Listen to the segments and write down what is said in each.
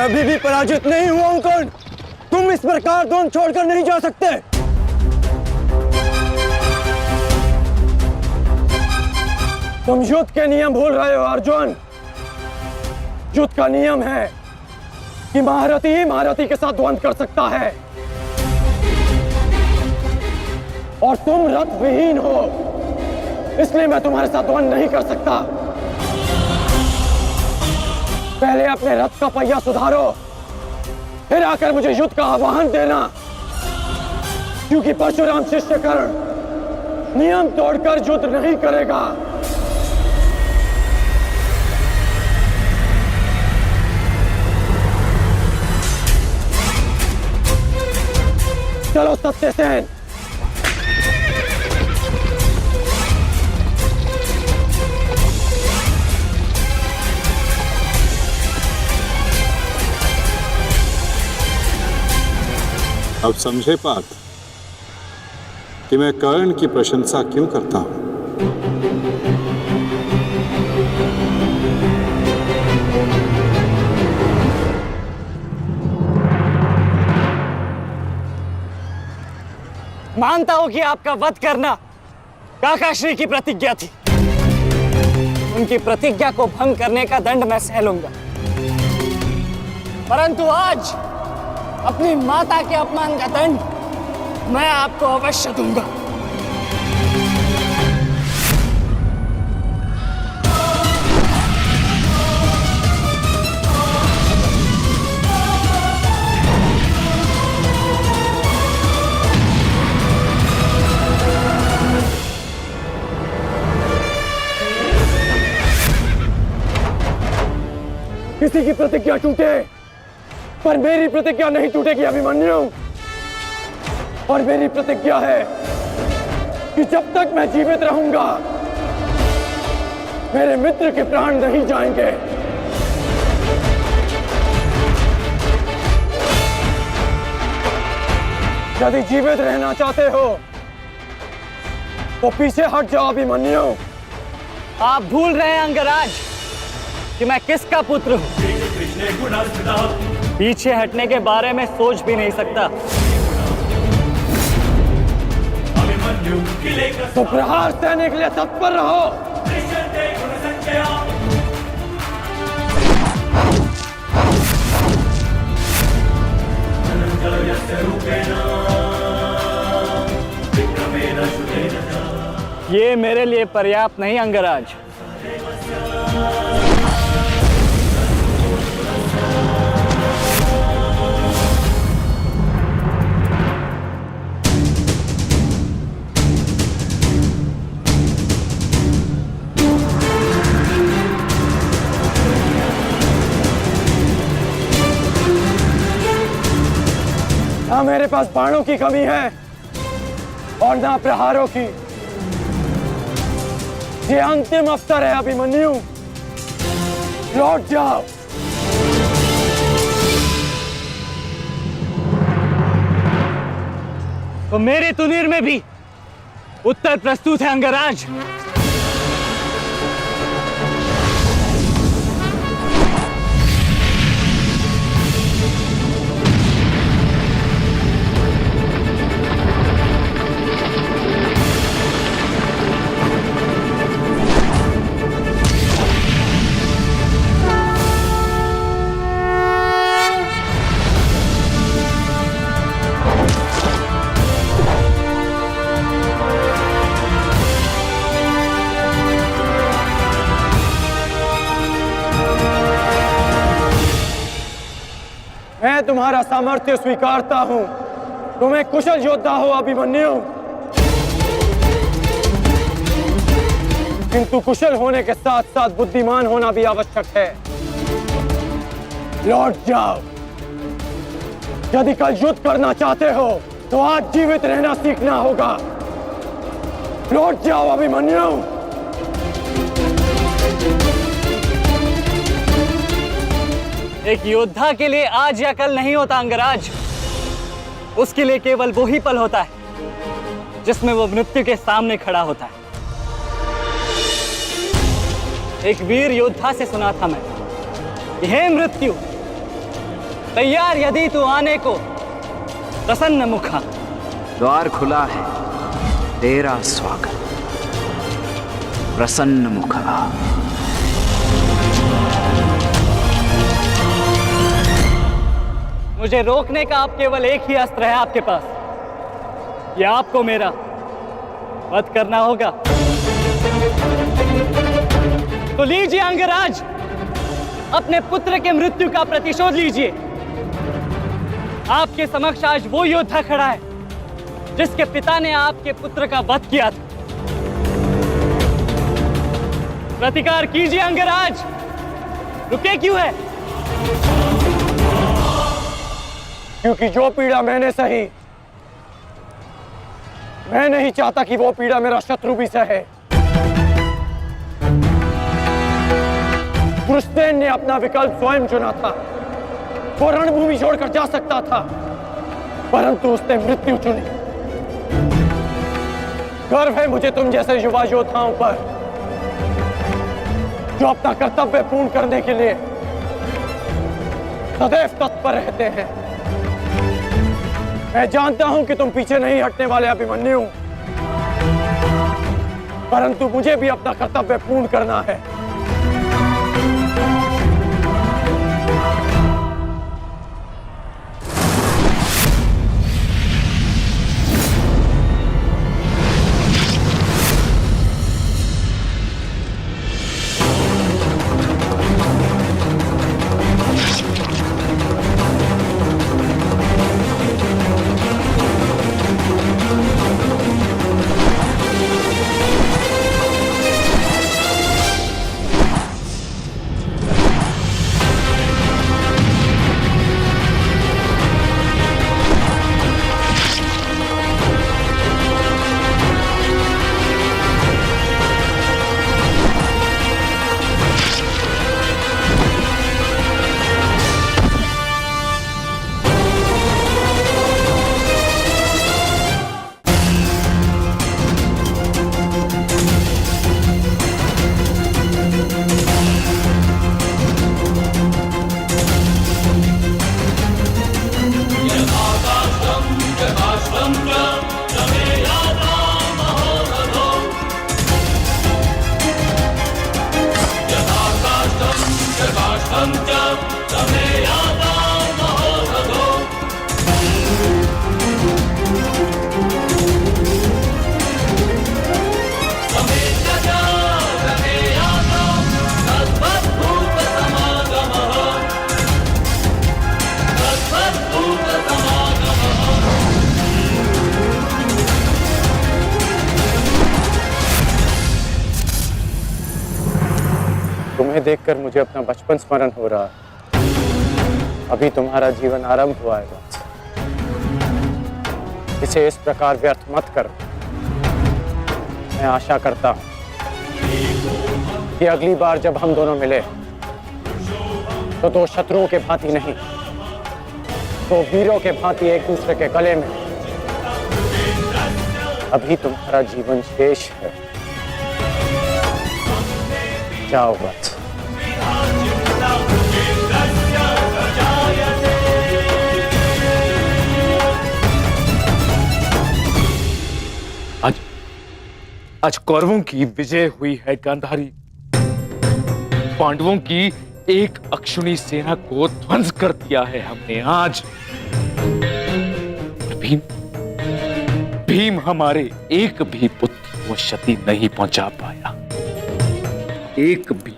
अभी भी पराजित नहीं हुआ हूं कर्ण। तुम इस प्रकार द्रोण छोड़कर नहीं जा सकते। तुम युद्ध के नियम भूल रहे हो अर्जुन। युद्ध का नियम है कि महारथी ही महारथी के साथ द्वंद्व कर सकता है, और तुम रथ विहीन हो, इसलिए मैं तुम्हारे साथ द्वंद्व नहीं कर सकता। पहले अपने रथ का पहिया सुधारो, फिर आकर मुझे युद्ध का आह्वान देना, क्योंकि परशुराम शिष्य कर्ण नियम तोड़कर युद्ध नहीं करेगा। चलो सत्यसेन। अब समझे पार्थ कि मैं कर्ण की प्रशंसा क्यों करता हूं। मानता हूं कि आपका वध करना काकाश्री की प्रतिज्ञा थी। उनकी प्रतिज्ञा को भंग करने का दंड मैं सह लूंगा, परंतु आज अपनी माता के अपमान का दंड मैं आपको अवश्य दूंगा। किसी की प्रतिज्ञा टूटे, पर मेरी प्रतिज्ञा नहीं टूटेगी अभिमन्यु। और मेरी प्रतिज्ञा है कि जब तक मैं जीवित रहूंगा, मेरे मित्र के प्राण नहीं जाएंगे। यदि जीवित रहना चाहते हो तो पीछे हट जाओ अभिमन्यु। आप भूल रहे हैं अंगराज कि मैं किसका पुत्र हूं। पीछे हटने के बारे में सोच भी नहीं सकता। तो प्रहार सहने के लिए तत्पर रहो। ये मेरे लिए पर्याप्त नहीं अंगराज। ना मेरे पास बाणों की कमी है और ना प्रहारों की। ये अंतिम अवसर है अभिमन्यु, लौट जाओ। तो मेरे तुनीर में भी उत्तर प्रस्तुत है अंगराज। मैं तुम्हारा सामर्थ्य स्वीकारता हूं। तुम एक कुशल योद्धा हो अभिमन्यु, किंतु कुशल होने के साथ साथ बुद्धिमान होना भी आवश्यक है। लौट जाओ। यदि कल युद्ध करना चाहते हो तो आज जीवित रहना सीखना होगा। लौट जाओ अभिमन्यु। एक योद्धा के लिए आज या कल नहीं होता अंगराज। उसके लिए केवल वो ही पल होता है जिसमें वो मृत्यु के सामने खड़ा होता है। एक वीर योद्धा से सुना था मैं, हे मृत्यु, तैयार यदि तू आने को प्रसन्न मुखा। द्वार खुला है, तेरा स्वागत प्रसन्न मुखा। मुझे रोकने का अब केवल एक ही अस्त्र है आपके पास, या आपको मेरा वध करना होगा। तो लीजिए अंगराज, अपने पुत्र के मृत्यु का प्रतिशोध लीजिए। आपके समक्ष आज वो योद्धा खड़ा है जिसके पिता ने आपके पुत्र का वध किया था। प्रतिकार कीजिए अंगराज, रुके क्यों है? क्योंकि जो पीड़ा मैंने सही, मैं नहीं चाहता कि वो पीड़ा मेरा शत्रु भी सहे। पुरुषसेन ने अपना विकल्प स्वयं चुना था। वो रणभूमि छोड़कर जा सकता था, परंतु उसने मृत्यु चुनी। गर्व है मुझे तुम जैसे युवा योद्धाओं पर, जो अपना कर्तव्य पूर्ण करने के लिए सदैव तत्पर रहते हैं। मैं जानता हूं कि तुम पीछे नहीं हटने वाले अभिमन्यु, परंतु मुझे भी अपना कर्तव्य पूर्ण करना है। तुम्हें देखकर मुझे अपना बचपन स्मरण हो रहा है। अभी तुम्हारा जीवन आरंभ हुआ है बस। इसे इस प्रकार व्यर्थ मत करो। मैं आशा करता हूं कि अगली बार जब हम दोनों मिले तो दो शत्रुओं के भांति नहीं, तो वीरों के भांति एक दूसरे के गले में। अभी तुम्हारा जीवन शेष है। जाओ बस। आज कौरवों की विजय हुई है गांधारी। पांडवों की एक अक्षुणी सेना को ध्वंस कर दिया है हमने आज। भीम हमारे एक भी पुत्र को क्षति नहीं पहुंचा पाया, एक भी।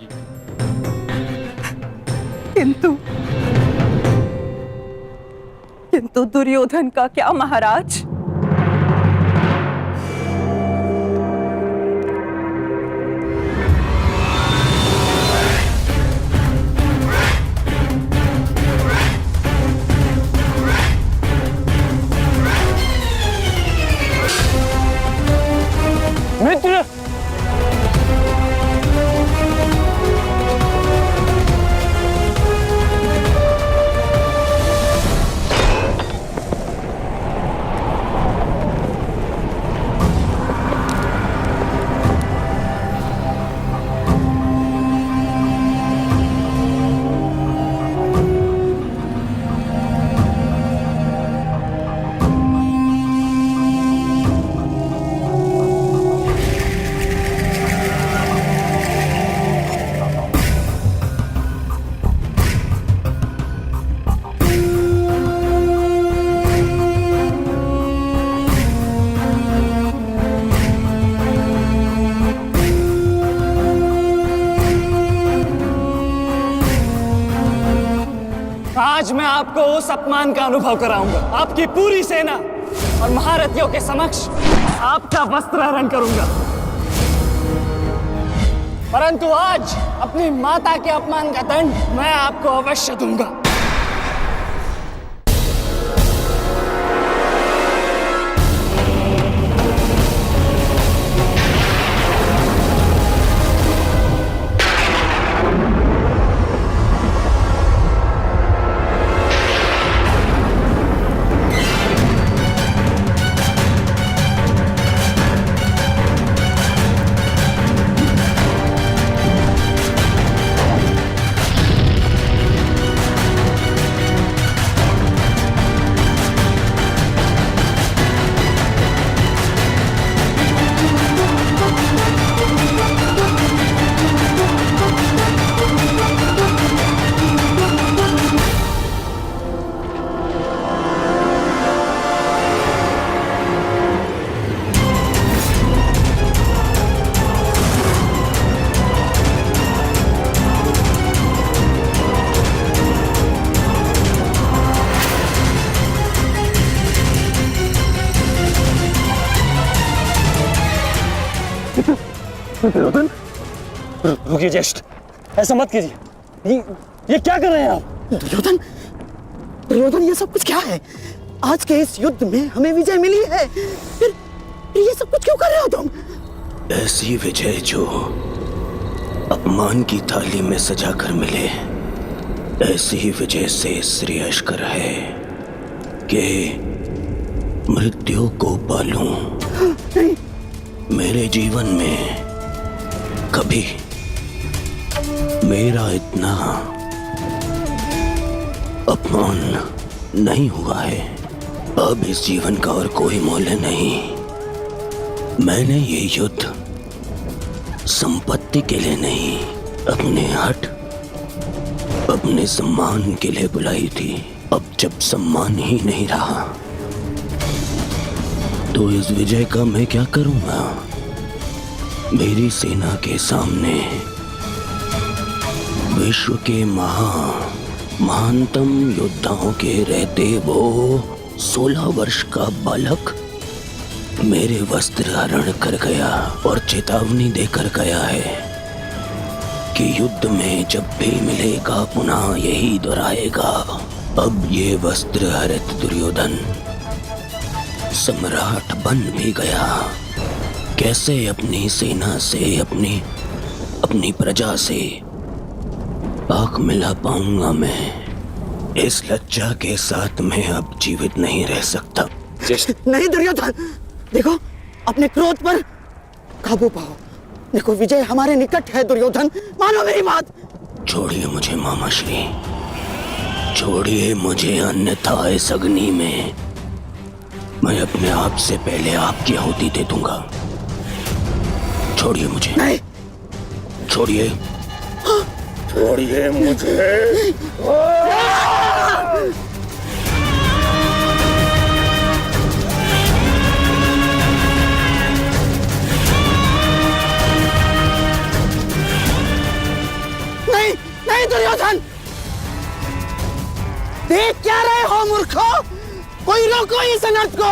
किंतु दुर्योधन का क्या महाराज? मित्र, आपको उस अपमान का अनुभव कराऊंगा। आपकी पूरी सेना और महारथियों के समक्ष आपका वस्त्र हरण करूंगा। परंतु आज अपनी माता के अपमान का दंड मैं आपको अवश्य दूंगा। दुर्योधन, रुकिए ज्येष्ठ, ऐसा मत कीजिए। ये क्या कर रहे हैं आप? दुर्योधन, दुर्योधन, ये सब कुछ क्या है? आज के इस युद्ध में हमें विजय मिली है, फिर ये सब कुछ क्यों कर रहे हो तुम? ऐसी विजय जो अपमान की थाली में सजा कर मिले, ऐसी ही विजय से श्रेयस्कर है कि मृत्यु को पालूं। मेरे जीवन में कभी मेरा इतना अपमान नहीं हुआ है। अब इस जीवन का और कोई मूल्य नहीं। मैंने ये युद्ध संपत्ति के लिए नहीं, अपने हट, अपने सम्मान के लिए बुलाई थी। अब जब सम्मान ही नहीं रहा तो इस विजय का मैं क्या करूंगा? मेरी सेना के सामने विश्व के महानतम योद्धाओं के रहते वो 16 वर्ष का बालक मेरे वस्त्र हरण कर गया और चेतावनी देकर गया है कि युद्ध में जब भी मिलेगा पुनः यही दोहराएगा। अब ये वस्त्र हरित दुर्योधन सम्राट बन भी गया। कैसे अपनी सेना से, अपनी प्रजा से आंख मिला पाऊंगा मैं? इस लज्जा के साथ मैं अब जीवित नहीं रह सकता। नहीं दुर्योधन, देखो अपने क्रोध पर काबू पाओ। देखो विजय हमारे निकट है दुर्योधन, मानो मेरी बात। छोड़िए मुझे मामाश्री, छोड़िए मुझे, अन्यथा इस अग्नि में मैं अपने आप से पहले आपकी आहुति दे दूंगा। छोड़िए मुझे। नहीं, छोड़िए, छोड़िए मुझे। नहीं, नहीं दुर्योधन, देख क्या रहे हो मूर्खों? कोई रोको इस अनर्थ को।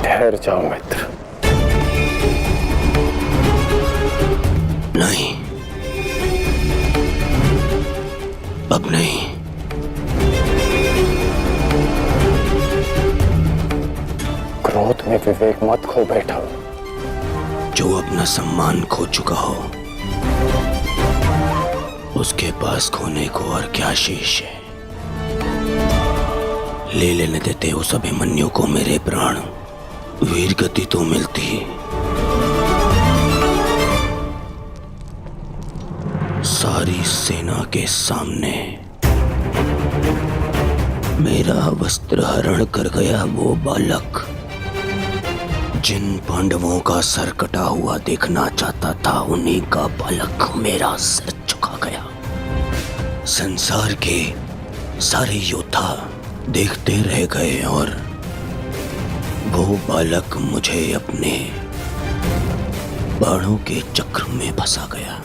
ठहर जाओ मित्र। नहीं, अब नहीं। क्रोध में विवेक मत खो बैठा। जो अपना सम्मान खो चुका हो उसके पास खोने को और क्या शेष है? ले लेने देते उस अभिमन्यु को मेरे प्राण, वीर गति तो मिलती। सारी सेना के सामने मेरा वस्त्र हरण कर गया वो बालक, जिन पांडवों का सर कटा हुआ देखना चाहता था, उन्हीं का बालक मेरा सर झुका गया। संसार के सारे योद्धा देखते रह गए और वो बालक मुझे अपने बाणों के चक्र में फंसा गया।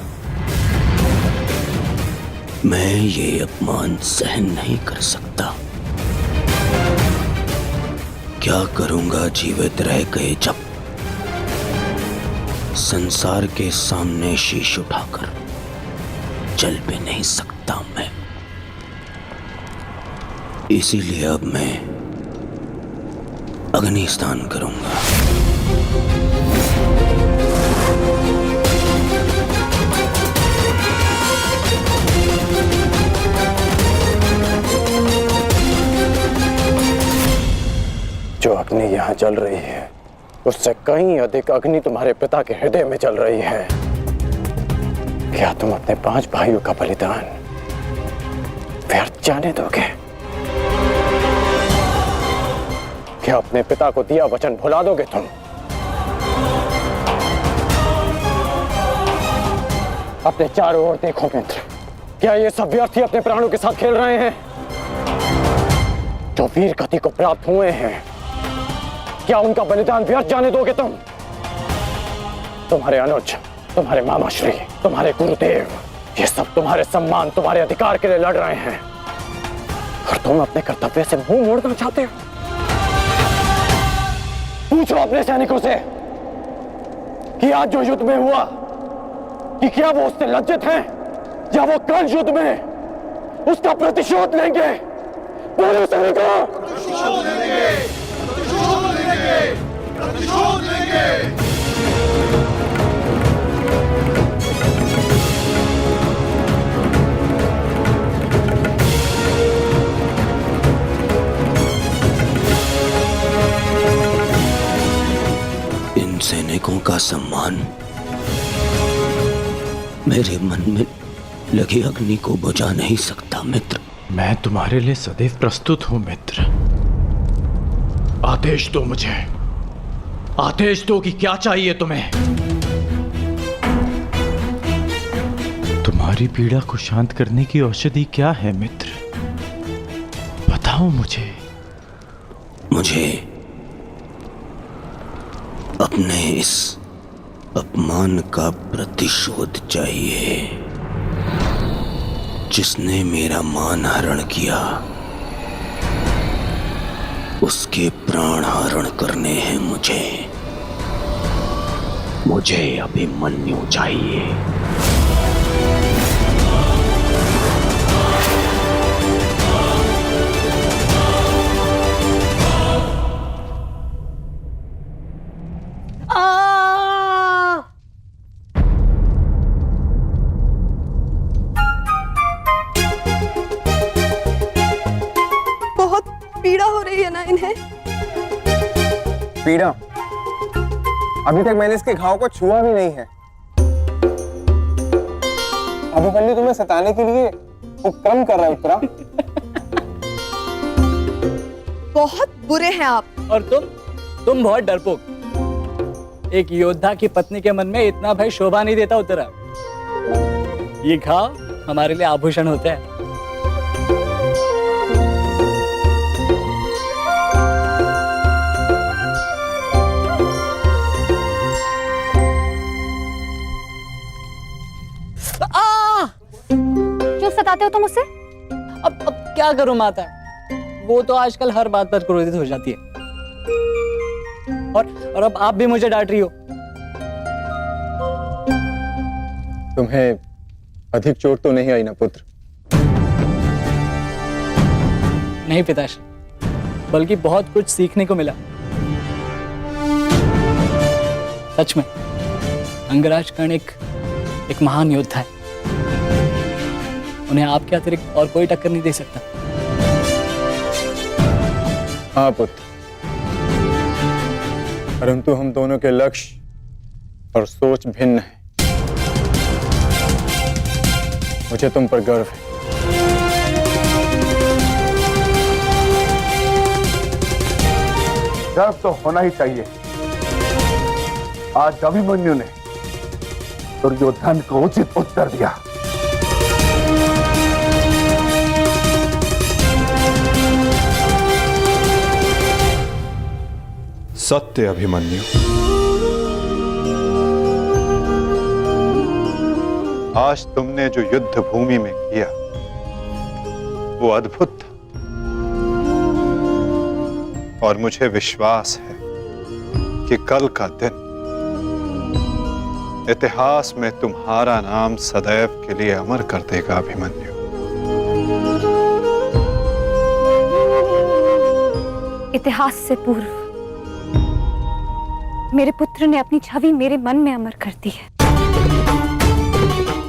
मैं ये अपमान सहन नहीं कर सकता। क्या करूंगा जीवित रह गए जब संसार के सामने शीश उठाकर चल भी नहीं सकता मैं। इसीलिए अब मैं अग्नि स्नान करूंगा। जो अग्नि यहाँ जल रही है उससे कहीं अधिक अग्नि तुम्हारे पिता के हृदय में जल रही है। क्या तुम अपने 5 भाइयों का बलिदान व्यर्थ जाने दोगे? क्या अपने पिता को दिया वचन भुला दोगे तुम? अपने चारों ओर देखो मित्र, क्या ये सब व्यर्थी अपने प्राणों के साथ खेल रहे हैं? जो वीर गति को प्राप्त हुए हैं, क्या उनका बलिदान व्यर्थ जाने दोगे तुम? तुम्हारे अनुज, तुम्हारे मामाश्री, तुम्हारे गुरुदेव, ये सब तुम्हारे सम्मान, तुम्हारे अधिकार के लिए लड़ रहे हैं और तुम अपने कर्तव्य से मुंह मोड़ना चाहते हो। पूछो अपने सैनिकों से कि आज जो युद्ध में हुआ कि क्या वो उससे लज्जित हैं या वो कल युद्ध में उसका प्रतिशोध लेंगे? बोलो सैनिकों, प्रतिशोध लेंगे, प्रतिशोध लेंगे, प्रतिशोध लेंगे। इन सैनिकों का सम्मान मेरे मन में लगी अग्नि को बुझा नहीं सकता मित्र। मैं तुम्हारे लिए सदैव प्रस्तुत हूं मित्र। आदेश दो मुझे, आदेश दो कि क्या चाहिए तुम्हें। तुम्हारी पीड़ा को शांत करने की औषधि क्या है मित्र? बताओ मुझे। मुझे अपने इस अपमान का प्रतिशोध चाहिए। जिसने मेरा मान हरण किया उसके प्राण हरण करने हैं मुझे। मुझे अभिमन्यु चाहिए। पीड़ा हो रही है ना इन्हें? पीड़ा? अभी तक मैंने इसके घाव को छुआ भी नहीं है। अभिमन्यु तुम्हें सताने के लिए उपक्रम कर रहा है उत्तरा। बहुत बुरे हैं आप। और तुम बहुत डरपोक। एक योद्धा की पत्नी के मन में इतना भय शोभा नहीं देता उत्तरा। ये घाव हमारे लिए आभूषण होते हैं। क्यों सताते हो तुम उससे? अब क्या करूं माता, वो तो आजकल हर बात पर क्रोधित हो जाती है। और अब आप भी मुझे डांट रही हो। तुम्हें अधिक चोट तो नहीं आई ना पुत्र? नहीं पिताश्री, बल्कि बहुत कुछ सीखने को मिला। सच में अंगराज कर्ण एक महान योद्धा है। उन्हें आपके अतिरिक्त और कोई टक्कर नहीं दे सकता। हाँ पुत्र, परंतु हम दोनों के लक्ष्य और सोच भिन्न है। मुझे तुम पर गर्व है। गर्व तो होना ही चाहिए। आज अभिमन्यु ने दुर्योधन को उचित उत्तर दिया। सत्य अभिमन्यु, आज तुमने जो युद्ध भूमि में किया वो अद्भुत था, और मुझे विश्वास है कि कल का दिन इतिहास में तुम्हारा नाम सदैव के लिए अमर कर देगा अभिमन्यु। इतिहास से पूर्व मेरे पुत्र ने अपनी छवि मेरे मन में अमर कर दी है।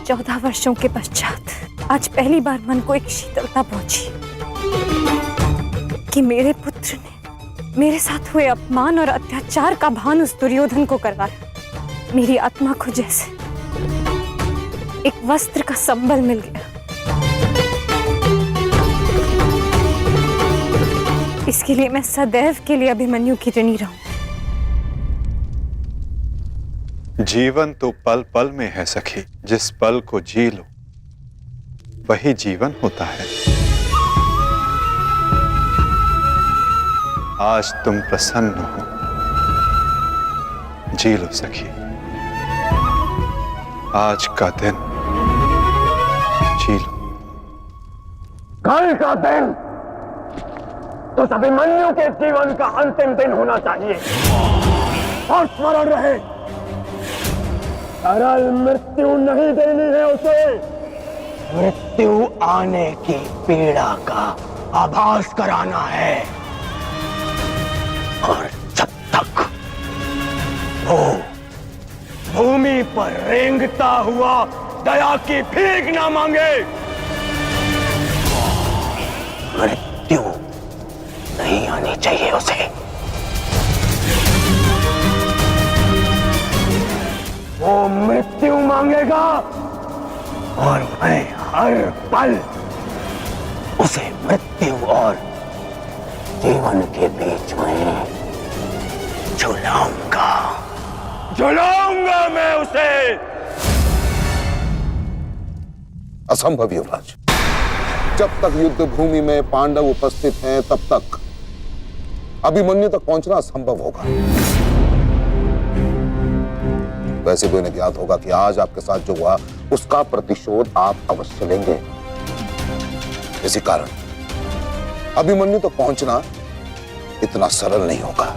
14 वर्षों के पश्चात आज पहली बार मन को एक शीतलता पहुंची कि मेरे पुत्र ने मेरे साथ हुए अपमान और अत्याचार का भान उस दुर्योधन को करवाया। मेरी आत्मा को जैसे एक वस्त्र का संबल मिल गया। इसके लिए मैं सदैव के लिए अभिमन्यु की ऋणी रहूं। जीवन तो पल पल में है सखी, जिस पल को जी लो वही जीवन होता है। आज तुम प्रसन्न हो, जी लो सखी, आज का दिन जी लो। कल का दिन तो अभिमन्यु के जीवन का अंतिम दिन होना चाहिए, और स्मरण रहे सरल मृत्यु नहीं देनी है उसे। मृत्यु आने की पीड़ा का आभास कराना है, और जब तक वो भूमि पर रेंगता हुआ दया की भीख ना मांगे, मृत्यु नहीं आनी चाहिए उसे। वो मृत्यु मांगेगा और मैं हर पल उसे मृत्यु और जीवन के बीच में झुलाऊंगा मैं उसे। असंभव युवराज, जब तक युद्ध भूमि में पांडव उपस्थित हैं तब तक अभिमन्यु तक पहुंचना असंभव होगा। वैसे भी उन्हें ज्ञात होगा कि आज आपके साथ जो हुआ उसका प्रतिशोध आप अवश्य लेंगे। इसी कारण अभिमन्यु तक पहुंचना इतना सरल नहीं होगा।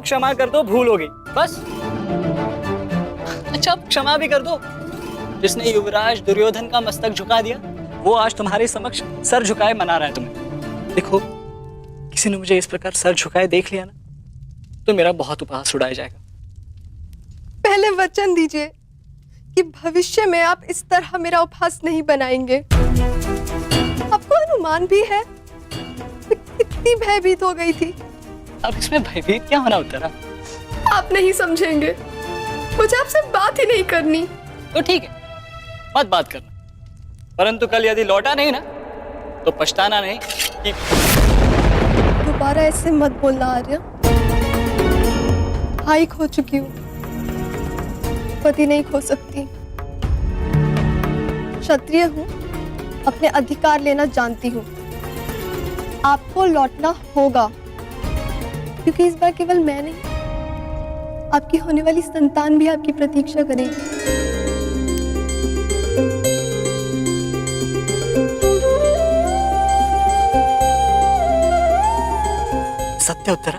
क्षमा कर दो, भूल हो गई बस। अच्छा क्षमा भी कर दो। जिसने युवराज दुर्योधन का मस्तक झुका दिया वो आज तुम्हारे समक्ष सर झुकाए मना रहा है तुम्हें। देखो, किसी ने मुझे इस प्रकार सर झुकाए देख लिया ना तो मेरा बहुत उपहास उड़ाया जाएगा। पहले वचन दीजिए कि भविष्य में आप इस तरह मेरा उपहास नहीं बनाएंगे। आपको अनुमान भी है मैं कितनी भयभीत हो गई थी। अब इसमें भयभीत क्या होना उत्तरा? आप नहीं समझेंगे, मुझे आपसे बात ही नहीं करनी। तो ठीक है, मत बात करना, परंतु कल यदि लौटा नहीं ना तो पछताना नहीं कि दोबारा ऐसे मत बोलना आर्य। भाई खो चुकी हूँ, पति नहीं खो सकती। क्षत्रिय हूँ, अपने अधिकार लेना जानती हूँ। आपको लौटना होगा, क्योंकि इस बार केवल मैं नहीं, आपकी होने वाली संतान भी आपकी प्रतीक्षा करेगी। सत्य उत्तरा?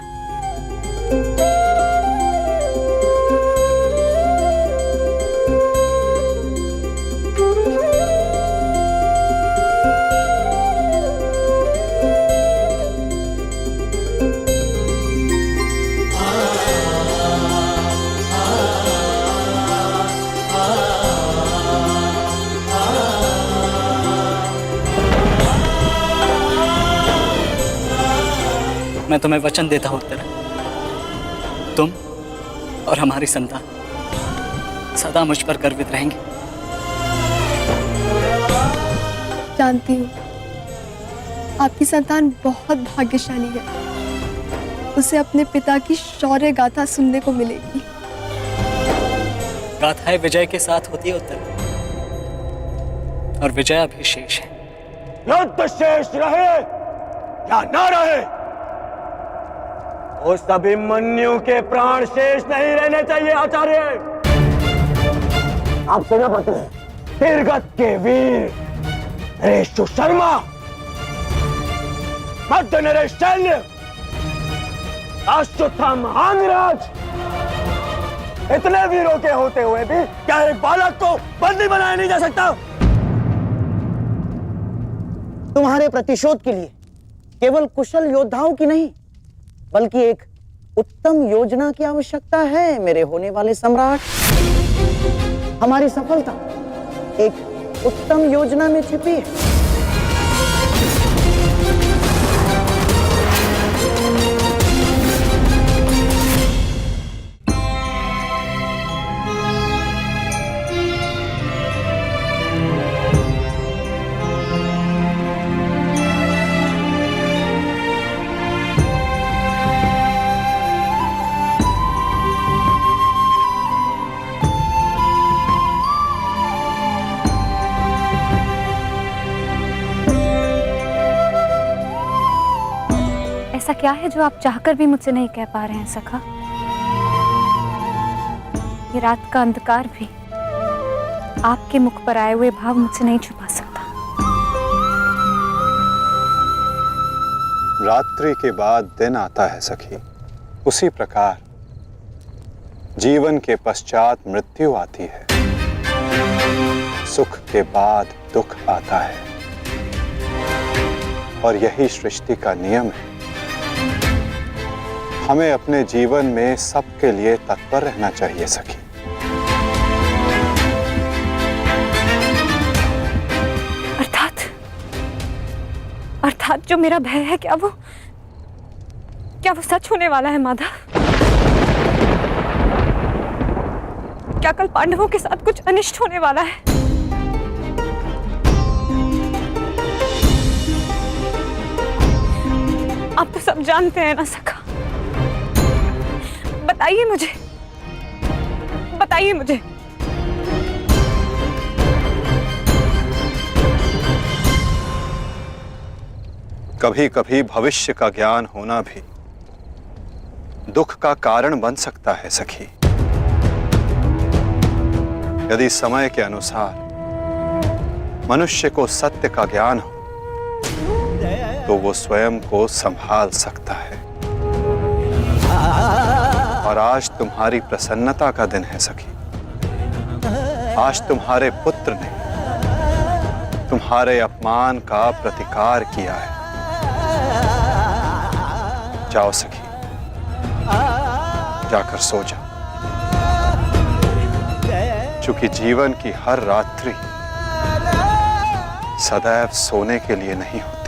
मैं तुम्हें वचन देता हूं उत्तरा, तुम और हमारी संतान सदा मुझ पर गर्वित रहेंगे। जानती हूँ आपकी संतान बहुत भाग्यशाली है। उसे अपने पिता की शौर्य गाथा सुनने को मिलेगी। गाथाएं विजय के साथ होती है उत्तर, और विजय अभी शेष है। युद्ध शेष रहे या ना रहे, उस अभिमन्यु के प्राण शेष नहीं रहने चाहिए आचार्य। आप सेनापति तीरगत के वीर नरेश शर्मा, मध्य नरेश शैल्य, अश्वत्थाम महाराज, इतने वीरों के होते हुए भी क्या एक बालक को बंदी बनाया नहीं जा सकता? तुम्हारे प्रतिशोध के लिए केवल कुशल योद्धाओं की नहीं, बल्कि एक उत्तम योजना की आवश्यकता है मेरे होने वाले सम्राट। हमारी सफलता एक उत्तम योजना में छिपी है। ऐसा क्या है जो आप चाहकर भी मुझसे नहीं कह पा रहे हैं सखा? ये रात का अंधकार भी आपके मुख पर आए हुए भाव मुझसे नहीं छुपा सकता। रात्रि के बाद दिन आता है सखी, उसी प्रकार जीवन के पश्चात मृत्यु आती है। सुख के बाद दुख आता है, और यही सृष्टि का नियम है। हमें अपने जीवन में सबके लिए तत्पर रहना चाहिए सखी। अर्थात जो मेरा भय है, क्या वो सच होने वाला है माधव? क्या कल पांडवों के साथ कुछ अनिष्ट होने वाला है? आप तो सब जानते हैं ना सखा। बताइए मुझे। कभी कभी भविष्य का ज्ञान होना भी दुख का कारण बन सकता है सखी। यदि समय के अनुसार मनुष्य को सत्य का ज्ञान हो तो वो स्वयं को संभाल सकता है। और आज तुम्हारी प्रसन्नता का दिन है सखी। आज तुम्हारे पुत्र ने तुम्हारे अपमान का प्रतिकार किया है। जाओ सखी, जाकर सो जाओ, क्योंकि जीवन की हर रात्रि सदैव सोने के लिए नहीं होती।